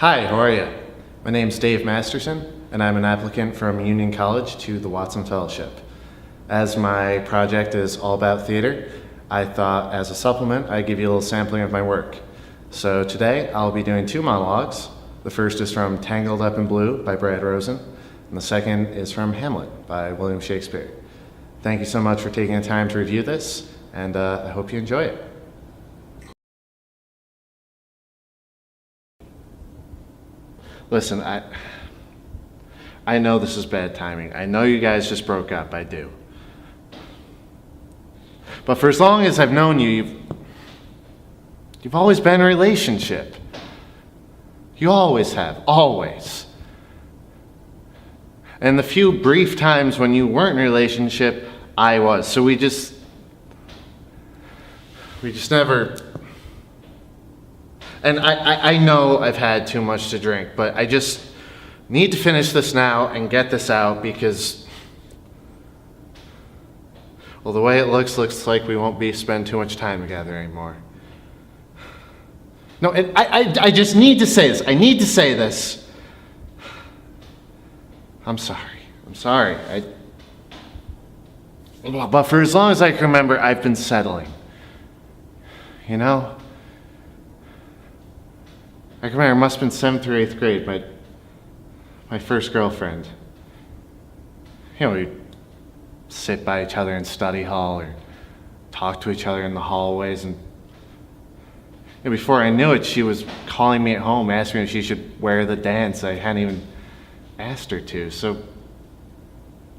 Hi, how are you? My name's Dave Masterson, and I'm an applicant from Union College to the Watson Fellowship. As my project is all about theater, I thought as a supplement I'd give you a little sampling of my work. So today I'll be doing two monologues. The first is from Tangled Up in Blue by Brad Rosen, and the second is from Hamlet by William Shakespeare. Thank you so much for taking the time to review this, and I hope you enjoy it. Listen, I know this is bad timing. I know you guys just broke up, I do. But for as long as I've known you, you've always been in a relationship. You always have, always. And the few brief times when you weren't in a relationship, I was. So we just never... And I know I've had too much to drink, but I just need to finish this now and get this out because, well, the way it looks like we won't spend too much time together anymore. No, I just need to say this. I need to say this. I'm sorry. But for as long as I can remember, I've been settling. You know? I can remember it must have been 7th or 8th grade, my first girlfriend. You know, we'd sit by each other in study hall or talk to each other in the hallways, and before I knew it, she was calling me at home, asking me if she should wear the dance. I hadn't even asked her to, so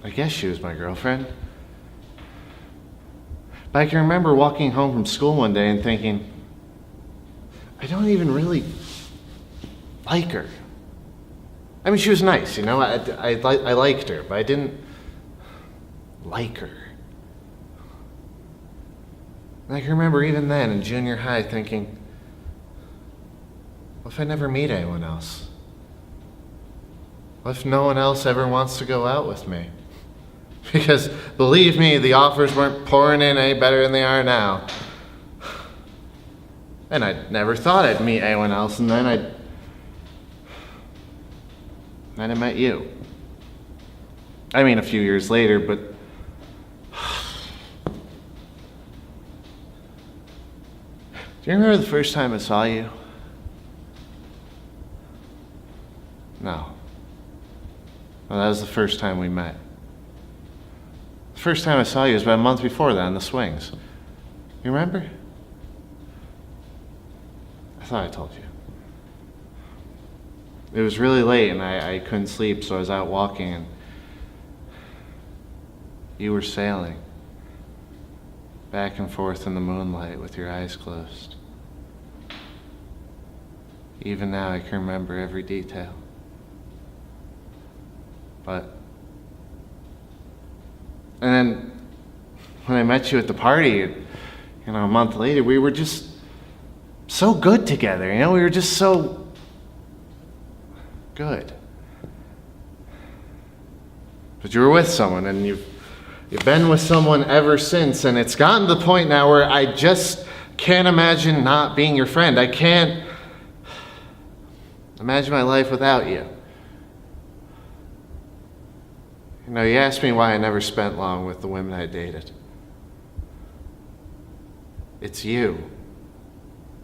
I guess she was my girlfriend. But I can remember walking home from school one day and thinking, I don't even really like her. I mean, she was nice, you know, I liked her, but I didn't like her. And I can remember even then in junior high thinking, what if I never meet anyone else? What if no one else ever wants to go out with me? Because believe me, the offers weren't pouring in any better than they are now. And I never thought I'd meet anyone else, and then I met you. I mean, a few years later, but do you remember the first time I saw you? No. Well, that was the first time we met. The first time I saw you was about a month before that on the swings. You remember? I thought I told you. It was really late and I couldn't sleep, so I was out walking and you were sailing back and forth in the moonlight with your eyes closed. Even now I can remember every detail. And then when I met you at the party, a month later, we were just so good together, we were just so good. But you were with someone, and you've been with someone ever since, and it's gotten to the point now where I just can't imagine not being your friend. I can't imagine my life without you. You asked me why I never spent long with the women I dated. It's you.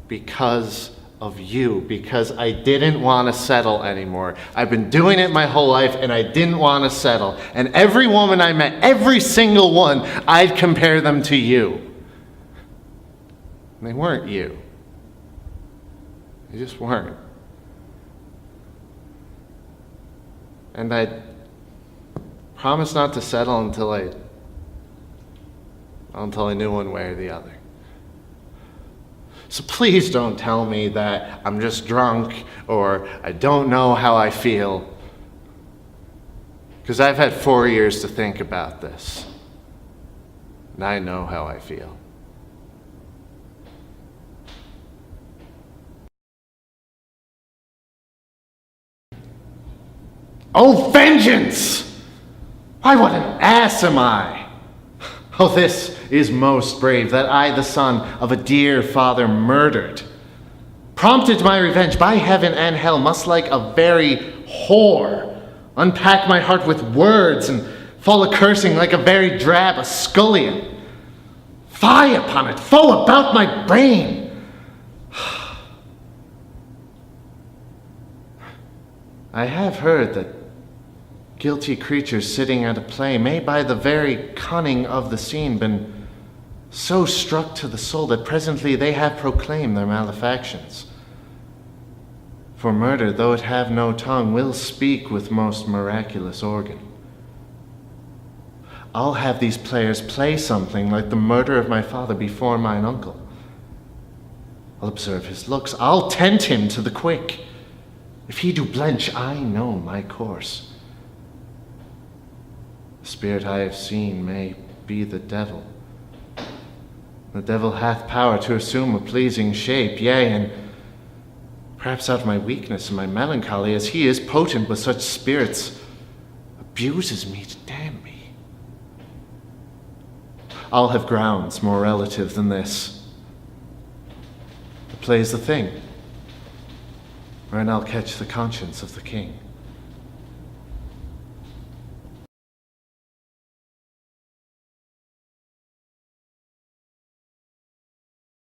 Because of you, because I didn't want to settle anymore. I've been doing it my whole life and I didn't want to settle. And every woman I met, every single one, I'd compare them to you. And they weren't you. They just weren't. And I promised not to settle until I knew one way or the other. So please don't tell me that I'm just drunk or I don't know how I feel. Because I've had 4 years to think about this. And I know how I feel. Oh, vengeance! Why, what an ass am I! Oh, this is most brave, that I, the son of a dear father murdered, prompted my revenge by heaven and hell, must like a very whore unpack my heart with words and fall a-cursing like a very drab, a scullion. Fie upon it, foe about my brain! I have heard that guilty creatures sitting at a play may by the very cunning of the scene been so struck to the soul that presently they have proclaimed their malefactions. For murder, though it have no tongue, will speak with most miraculous organ. I'll have these players play something like the murder of my father before mine uncle. I'll observe his looks, I'll tempt him to the quick. If he do blench, I know my course. The spirit I have seen may be the devil. The devil hath power to assume a pleasing shape, yea, and perhaps out of my weakness and my melancholy, as he is potent with such spirits, abuses me to damn me. I'll have grounds more relative than this. The play's the thing, wherein I'll catch the conscience of the king.